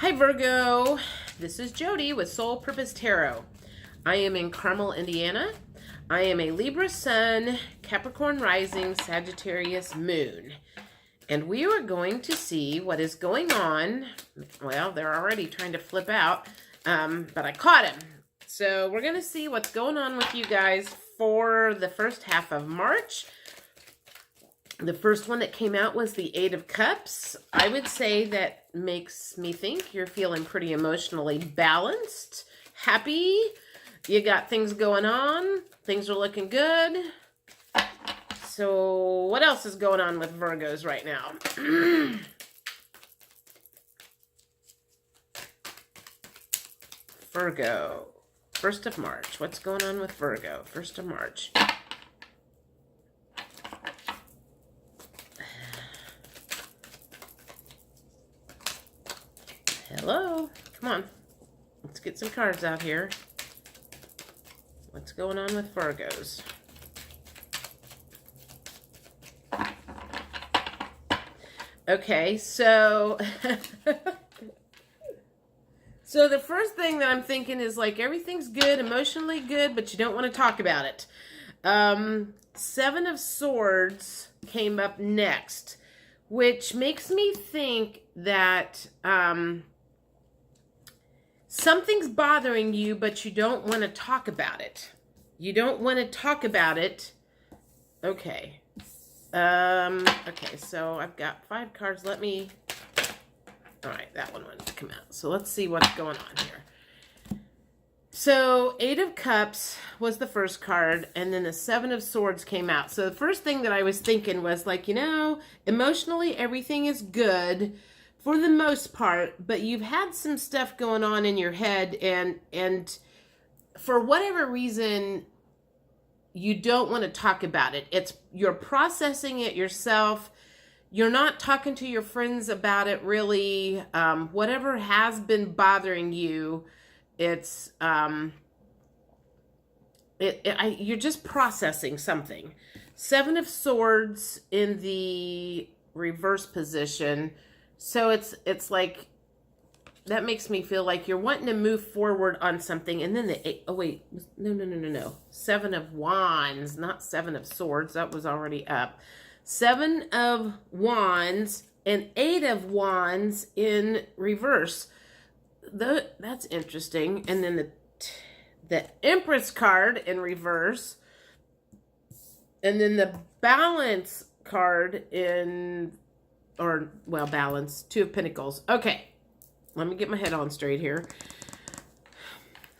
Hi Virgo, this is Jody with Soul Purpose Tarot. I am in Carmel, Indiana. I am a Libra Sun, Capricorn Rising, Sagittarius Moon. And we are going to see what is going on. Well, they're already trying to flip out, but I caught him. So we're going to see what's going on with you guys for the first half of March. The first one that came out was the Eight of Cups. I would say that makes me think you're feeling pretty emotionally balanced, happy. You got things going on. Things are looking good. So what else is going on with Virgos right now? Virgo, 1st of March. What's going on with Virgo, 1st of March? Hello? Come on. Let's get some cards out here. What's going on with Virgos? Okay, so... so the first thing that I'm thinking is like everything's good, emotionally good, but you don't want to talk about it. 7 of Swords came up next, which makes me think that... something's bothering you, but you don't want to talk about it. You don't want to talk about it. Okay. Okay, so I've got 5 cards. Let me... All right, that one wanted to come out. So let's see what's going on here. So 8 of Cups was the first card, and then the 7 of Swords came out. So the first thing that I was thinking was like, you know, emotionally everything is good for the most part, but you've had some stuff going on in your head, and for whatever reason, you don't want to talk about it. You're processing it yourself. You're not talking to your friends about it, really. Whatever has been bothering you, you're just processing something. 7 of Swords in the reverse position. So it's like, that makes me feel like you're wanting to move forward on something. And then the 8, oh wait, no. 7 of Wands, not 7 of Swords. That was already up. 7 of Wands and 8 of Wands in reverse. That's interesting. And then the Empress card in reverse. And then the Balance card in... balance. 2 of Pentacles. Okay. Let me get my head on straight here.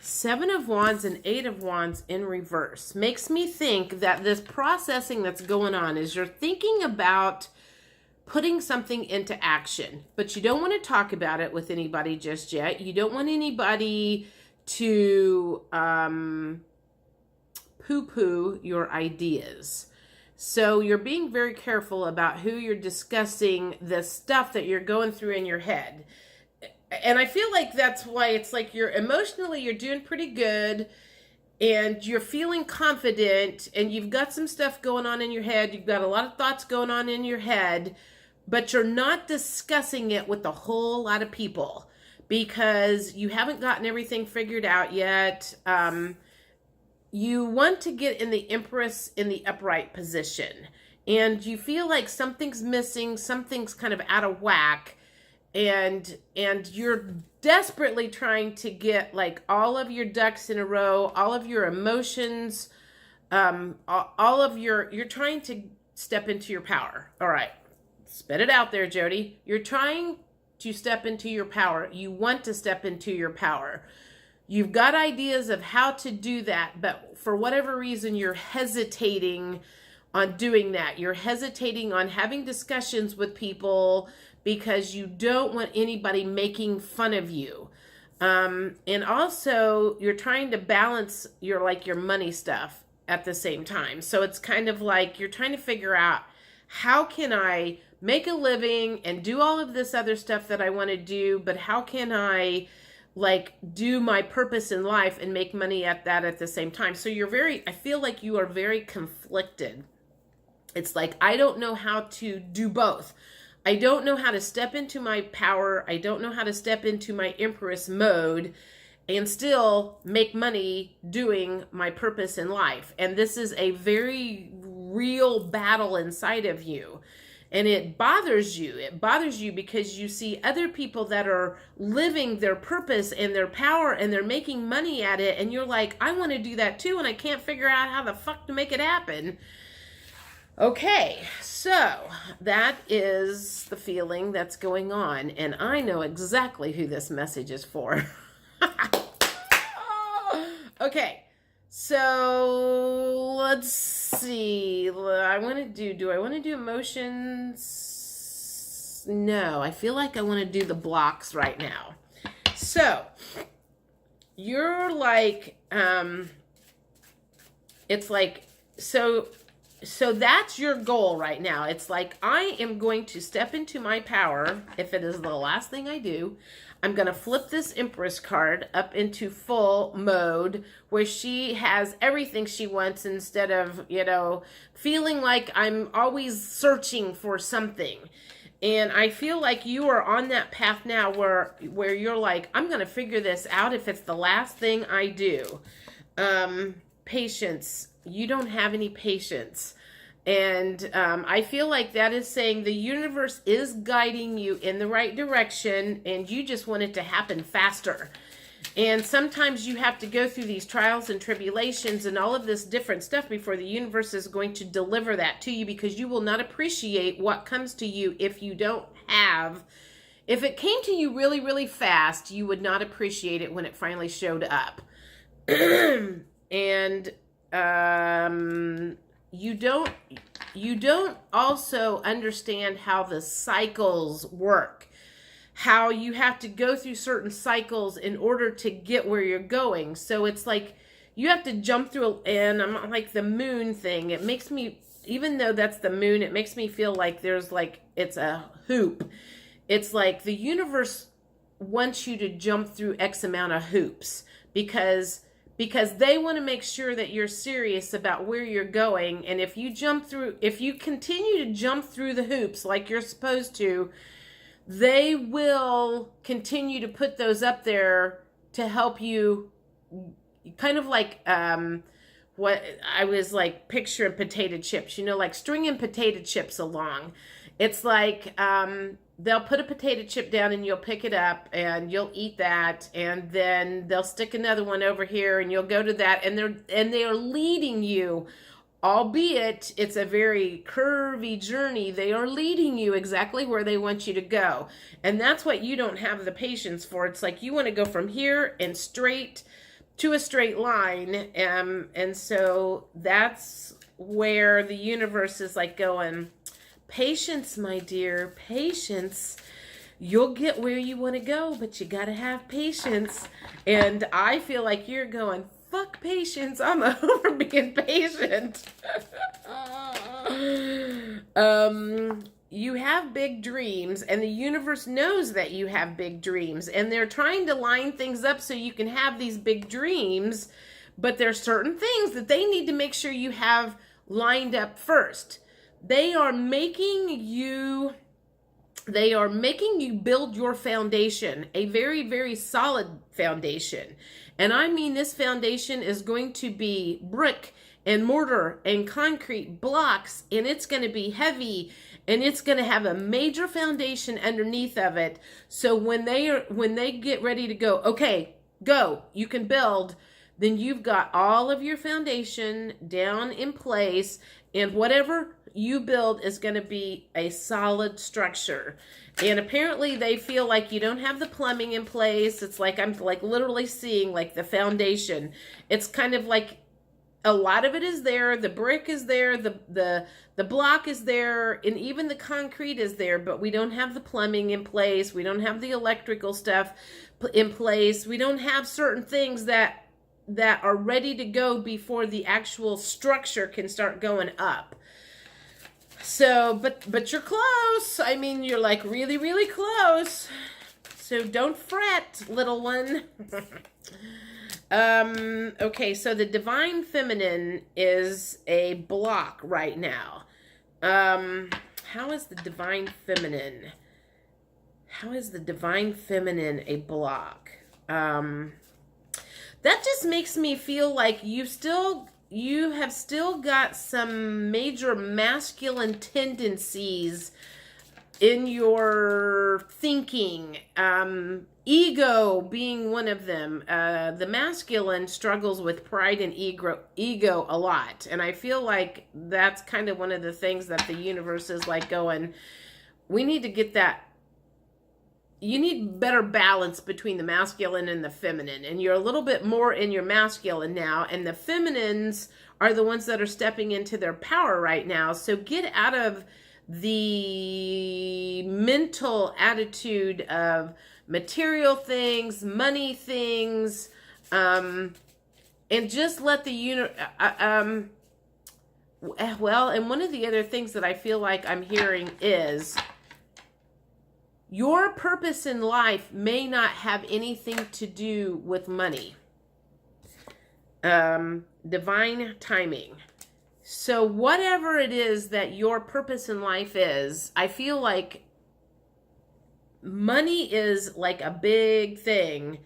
7 of Wands and 8 of Wands in reverse makes me think that this processing that's going on is you're thinking about putting something into action, but you don't want to talk about it with anybody just yet. You don't want anybody to poo-poo your ideas. So you're being very careful about who you're discussing the stuff that you're going through in your head. And I feel like that's why it's like you're doing pretty good and you're feeling confident and you've got some stuff going on in your head. You've got a lot of thoughts going on in your head, but you're not discussing it with a whole lot of people because you haven't gotten everything figured out yet. You want to get in the Empress in the upright position, and you feel like something's missing, something's kind of out of whack, and you're desperately trying to get like all of your ducks in a row, all of your emotions, you're trying to step into your power. All right, spit it out there, Jody. You're trying to step into your power. You want to step into your power. You've got ideas of how to do that, but for whatever reason, you're hesitating on doing that. You're hesitating on having discussions with people because you don't want anybody making fun of you. And also, you're trying to balance your money stuff at the same time. So it's kind of like you're trying to figure out, how can I make a living and do all of this other stuff that I want to do, but how can I do my purpose in life and make money at that at the same time? So I feel like you are very conflicted. It's like, I don't know how to do both. I don't know how to step into my power. I don't know how to step into my Empress mode and still make money doing my purpose in life. And this is a very real battle inside of you. And it bothers you. It bothers you because you see other people that are living their purpose and their power and they're making money at it. And you're like, I want to do that too. And I can't figure out how the fuck to make it happen. Okay, so that is the feeling that's going on. And I know exactly who this message is for. Okay, so let's see. Do I want to do emotions? No, I feel like I want to do the blocks right now. So you're like, it's like, so that's your goal right now. It's like, I am going to step into my power. If it is the last thing I do, I'm going to flip this Empress card up into full mode where she has everything she wants instead of, feeling like I'm always searching for something. And I feel like you are on that path now where you're like, I'm going to figure this out if it's the last thing I do. Patience. You don't have any patience. And I feel like that is saying the universe is guiding you in the right direction and you just want it to happen faster. And sometimes you have to go through these trials and tribulations and all of this different stuff before the universe is going to deliver that to you, because you will not appreciate what comes to you if you don't have. If it came to you really, really fast, you would not appreciate it when it finally showed up. And you don't also understand how the cycles work, how you have to go through certain cycles in order to get where you're going. So it's like you have to jump through, and I'm like the moon thing. It makes me, even though that's the moon, it makes me feel like there's like, it's a hoop. It's like the universe wants you to jump through X amount of hoops because they want to make sure that you're serious about where you're going. And if you continue to jump through the hoops like you're supposed to, they will continue to put those up there to help you, kind of like what I was like picturing potato chips, like stringing potato chips along. It's like they'll put a potato chip down and you'll pick it up and you'll eat that, and then they'll stick another one over here and you'll go to that, and they are leading you, albeit it's a very curvy journey. They are leading you exactly where they want you to go. And that's what you don't have the patience for. It's like you want to go from here and straight to a straight line. And so that's where the universe is like going, patience, my dear, patience. You'll get where you want to go, but you got to have patience. And I feel like you're going, fuck patience. I'm over being patient. You have big dreams, and the universe knows that you have big dreams, and they're trying to line things up so you can have these big dreams, but there's certain things that they need to make sure you have lined up first. They are making you build your foundation, a very, very solid foundation. And I mean, this foundation is going to be brick and mortar and concrete blocks, and it's going to be heavy, and it's going to have a major foundation underneath of it. So when they get ready to go, okay, go, you can build, then you've got all of your foundation down in place, and whatever you build is going to be a solid structure. And apparently they feel like you don't have the plumbing in place. It's like, I'm like literally seeing like the foundation. It's kind of like a lot of it is there. The brick is there. The block is there. And even the concrete is there, but we don't have the plumbing in place. We don't have the electrical stuff in place. We don't have certain things that are ready to go before the actual structure can start going up. So, but you're close. I mean, you're like really, really close. So don't fret, little one. Okay, so the divine feminine is a block right now. How is the divine feminine? How is the divine feminine a block? That just makes me feel like you have still got some major masculine tendencies in your thinking. Ego being one of them. The masculine struggles with pride and ego a lot. And I feel like that's kind of one of the things that the universe is like going, we need to get that. You need better balance between the masculine and the feminine. And you're a little bit more in your masculine now. And the feminines are the ones that are stepping into their power right now. So get out of the mental attitude of material things, money things, and just let the well, and one of the other things that I feel like I'm hearing is your purpose in life may not have anything to do with money. Divine timing. So whatever it is that your purpose in life is, I feel like money is like a big thing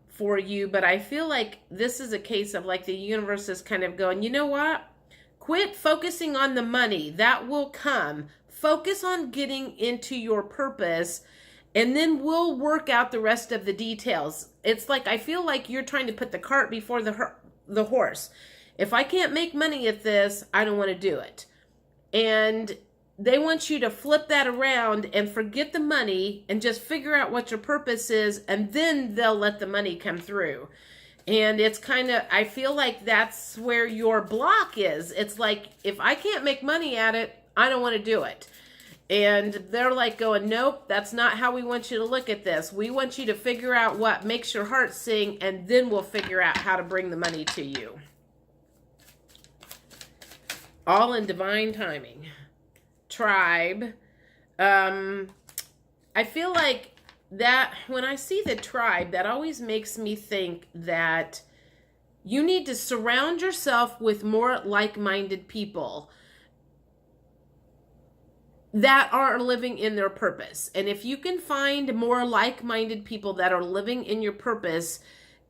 for you, but I feel like this is a case of like the universe is kind of going, you know what? Quit focusing on the money. That will come. Focus on getting into your purpose, and then we'll work out the rest of the details. It's like, I feel like you're trying to put the cart before the horse. If I can't make money at this, I don't want to do it. And they want you to flip that around and forget the money and just figure out what your purpose is, and then they'll let the money come through. And it's kind of, I feel like that's where your block is. It's like, if I can't make money at it, I don't want to do it. And they're like going, nope, that's not how we want you to look at this. We want you to figure out what makes your heart sing, and then we'll figure out how to bring the money to you. All in divine timing. Tribe. I feel like that when I see the tribe, that always makes me think that you need to surround yourself with more like-minded people that are living in their purpose. And if you can find more like-minded people that are living in your purpose,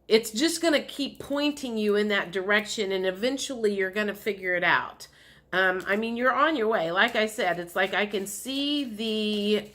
it's just going to keep pointing you in that direction, and eventually you're going to figure it out. I mean, you're on your way. Like I said, it's like I can see the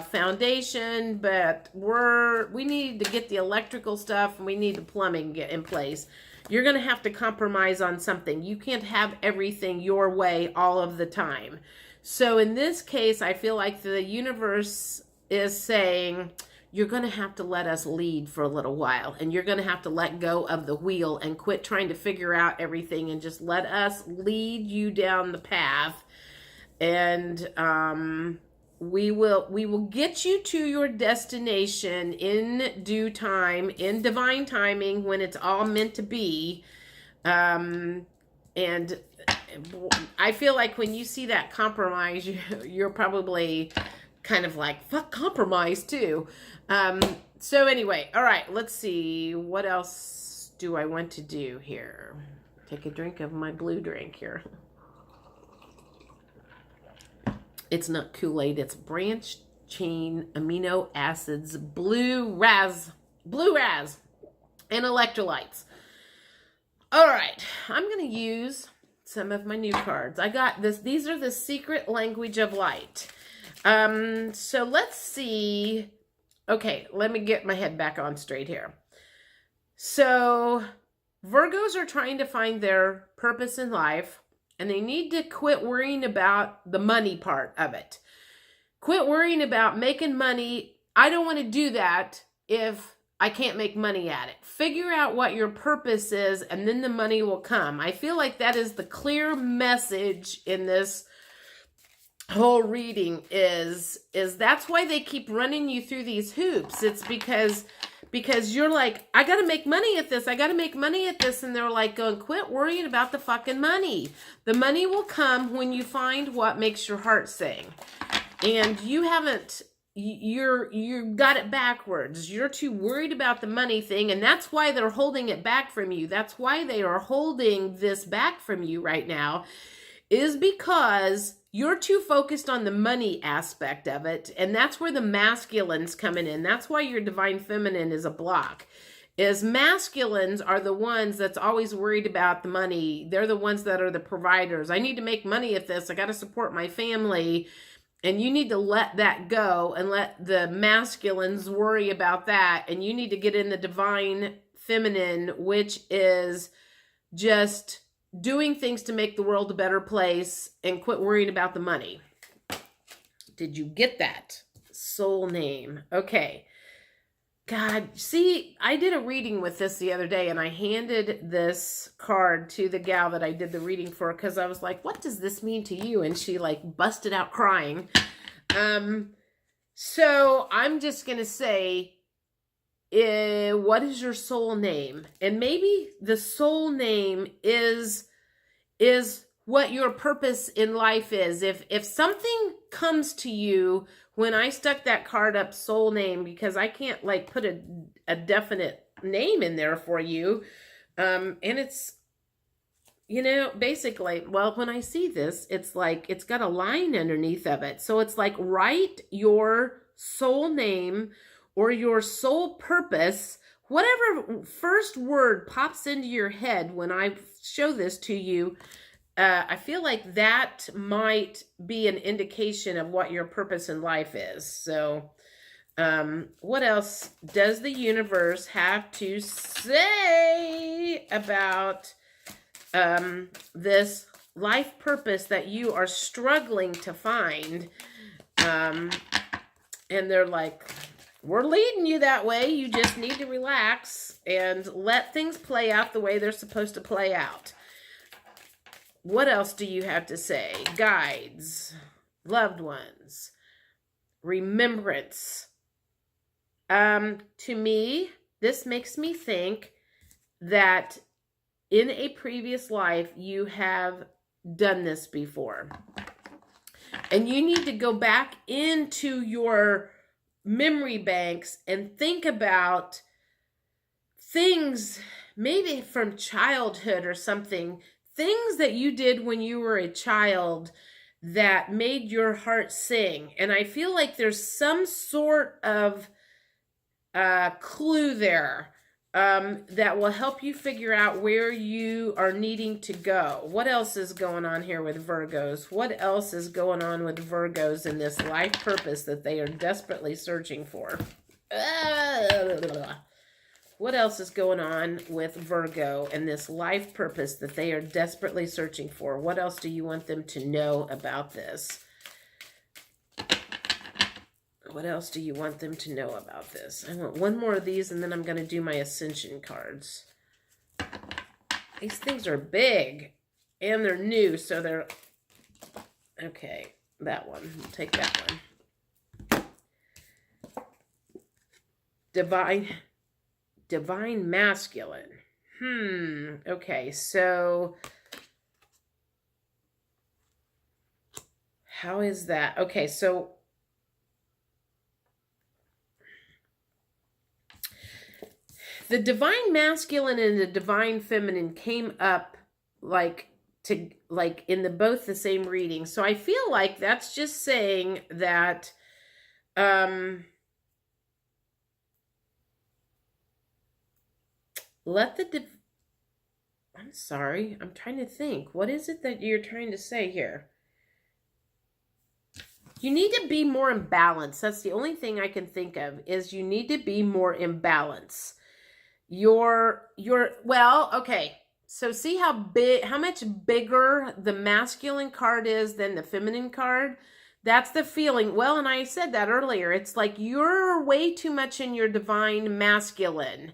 foundation, but we need to get the electrical stuff, and we need the plumbing get in place. You're going to have to compromise on something. You can't have everything your way all of the time. So in this case, I feel like the universe is saying, you're going to have to let us lead for a little while, and you're going to have to let go of the wheel and quit trying to figure out everything, and just let us lead you down the path. And we will get you to your destination in due time, in divine timing, when it's all meant to be. And I feel like when you see that compromise, you're probably kind of like, fuck compromise too. So anyway, all right, let's see. What else do I want to do here? Take a drink of my blue drink here. It's not Kool-Aid, it's branched chain amino acids, blue raz, and electrolytes. All right, I'm going to use some of my new cards. I got this. These are the secret language of light. So let's see. Okay, let me get my head back on straight here. So Virgos are trying to find their purpose in life, and they need to quit worrying about the money part of it. Quit worrying about making money. I don't want to do that if I can't make money at it. Figure out what your purpose is, and then the money will come. I feel like that is the clear message in this whole reading is that's why they keep running you through these hoops. It's because you're like, I got to make money at this. I got to make money at this. And they're like going, quit worrying about the fucking money. The money will come when you find what makes your heart sing. And you got it backwards. You're too worried about the money thing, and that's why they're holding it back from you. That's why they are holding this back from you right now, is because you're too focused on the money aspect of it. And that's where the masculines coming in. That's why your divine feminine is a block. Is masculines are the ones that's always worried about the money. They're the ones that are the providers. I need to make money at this. I got to support my family. And you need to let that go and let the masculines worry about that. And you need to get in the divine feminine, which is just doing things to make the world a better place and quit worrying about the money. Did you get that? Soul name. Okay. God, see, I did a reading with this the other day, and I handed this card to the gal that I did the reading for because I was like, what does this mean to you? And she like busted out crying. So I'm just going to say, what is your soul name? And maybe the soul name is what your purpose in life is. If something comes to you, when I stuck that card up, soul name, because I can't like put a definite name in there for you. And it's, basically, well, when I see this, it's like, it's got a line underneath of it. So it's like, write your soul name or your soul purpose, whatever first word pops into your head when I show this to you. I feel like that might be an indication of what your purpose in life is. So, what else does the universe have to say about this life purpose that you are struggling to find? And they're like, we're leading you that way. You just need to relax and let things play out the way they're supposed to play out. What else do you have to say? Guides, loved ones, remembrance. To me, this makes me think that in a previous life, you have done this before. And you need to go back into your memory banks and think about things maybe from childhood or something. Things that you did when you were a child that made your heart sing. And I feel like there's some sort of clue there that will help you figure out where you are needing to go. What else is going on here with Virgos? What else is going on with Virgos in this life purpose that they are desperately searching for? What else is going on with Virgo and this life purpose that they are desperately searching for? What else do you want them to know about this? What else do you want them to know about this? I want one more of these, and then I'm going to do my Ascension cards. These things are big, and they're new, so they're... Okay, that one. We'll take that one. Divine masculine. Okay, so how is that? Okay, so the divine masculine and the divine feminine came up like in both the same reading. So I feel like that's just saying that I'm sorry. I'm trying to think. What is it that you're trying to say here? You need to be more in balance. That's the only thing I can think of, is you need to be more in balance. Well, okay. So see how much bigger the masculine card is than the feminine card? That's the feeling. Well, and I said that earlier. It's like you're way too much in your divine masculine.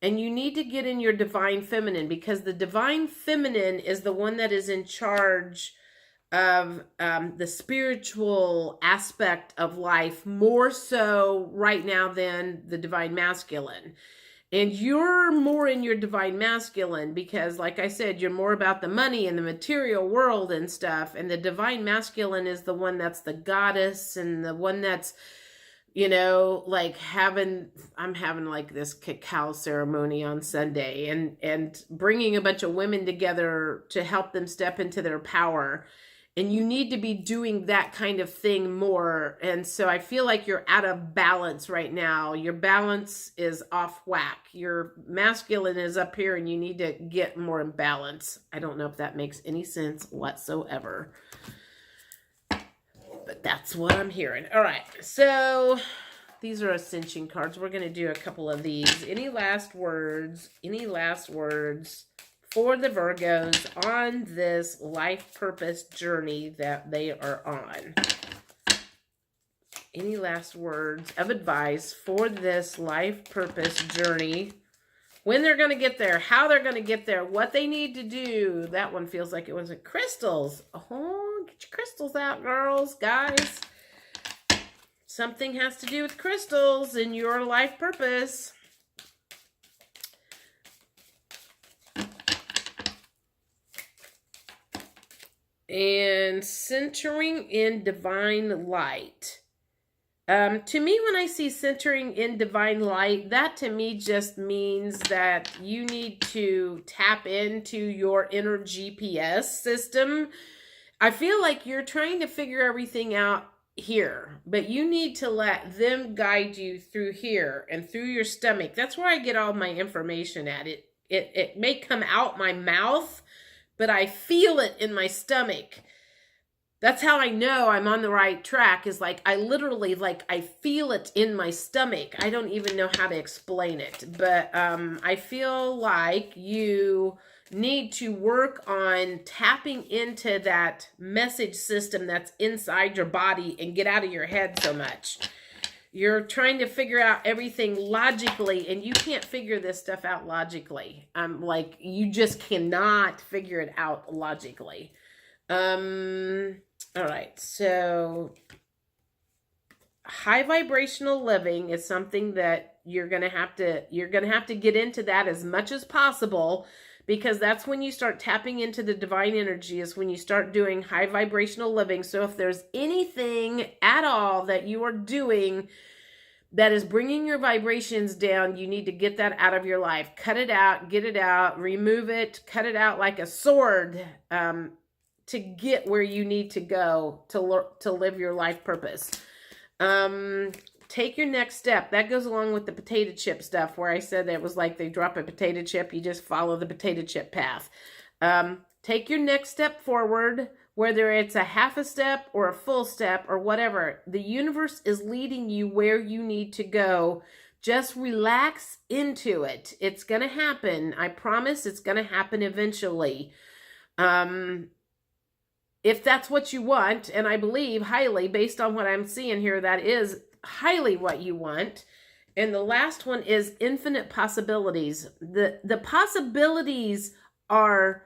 And you need to get in your divine feminine, because the divine feminine is the one that is in charge of the spiritual aspect of life, more so right now than the divine masculine. And you're more in your divine masculine because, like I said, you're more about the money and the material world and stuff. And the divine masculine is the one that's the goddess and the one that's You know, like I'm having like this cacao ceremony on Sunday, and bringing a bunch of women together to help them step into their power. And you need to be doing that kind of thing more. And so I feel like you're out of balance right now. Your balance is off whack. Your masculine is up here and you need to get more in balance. I don't know if that makes any sense whatsoever, but that's what I'm hearing. All right, so these are ascension cards. We're going to do a couple of these. Any last words? Any last words for the Virgos on this life purpose journey that they are on? Any last words of advice for this life purpose journey? When they're going to get there, how they're going to get there, what they need to do. That one feels like it was crystals. Oh, get your crystals out, girls, guys. Something has to do with crystals in your life purpose. And centering in divine light. To me, when I see centering in divine light, that to me just means that you need to tap into your inner GPS system. I feel like you're trying to figure everything out here, but you need to let them guide you through here and through your stomach. That's where I get all my information at. It may come out my mouth, but I feel it in my stomach. That's how I know I'm on the right track, is like I literally, like, I feel it in my stomach. I don't even know how to explain it, but I feel like you need to work on tapping into that message system that's inside your body and get out of your head so much. You're trying to figure out everything logically, and you can't figure this stuff out logically. Like, you just cannot figure it out logically. All right, so high vibrational living is something that you're going to have to get into that as much as possible, because that's when you start tapping into the divine energy, is when you start doing high vibrational living. So if there's anything at all that you are doing that is bringing your vibrations down, you need to get that out of your life. Cut it out, get it out, remove it, cut it out like a sword, to get where you need to go to live your life purpose. Take your next step. That goes along with the potato chip stuff, where I said that it was like they drop a potato chip, you just follow the potato chip path. Take your next step forward, whether it's a half a step or a full step or whatever. The universe is leading you where you need to go. Just relax into it. It's going to happen. I promise it's going to happen eventually. If that's what you want, and I believe highly, based on what I'm seeing here, that is highly what you want. And the last one is infinite possibilities. The possibilities are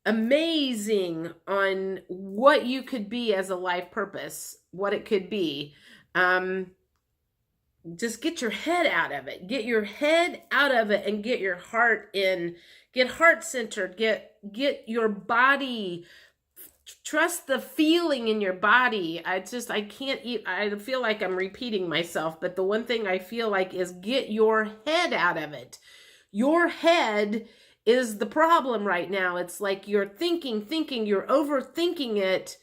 amazing on what you could be as a life purpose, what it could be. Just get your head out of it. Get your head out of it and get your heart in. Get heart-centered. Get your body. Trust the feeling in your body. I feel like I'm repeating myself, but the one thing I feel like is get your head out of it. Your head is the problem right now. It's like you're thinking, you're overthinking it,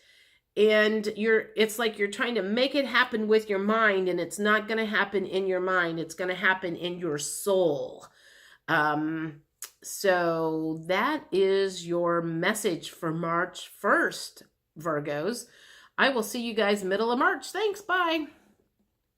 and it's like you're trying to make it happen with your mind, and it's not going to happen in your mind. It's going to happen in your soul. So that is your message for March 1st, Virgos. I will see you guys middle of March. Thanks. Bye.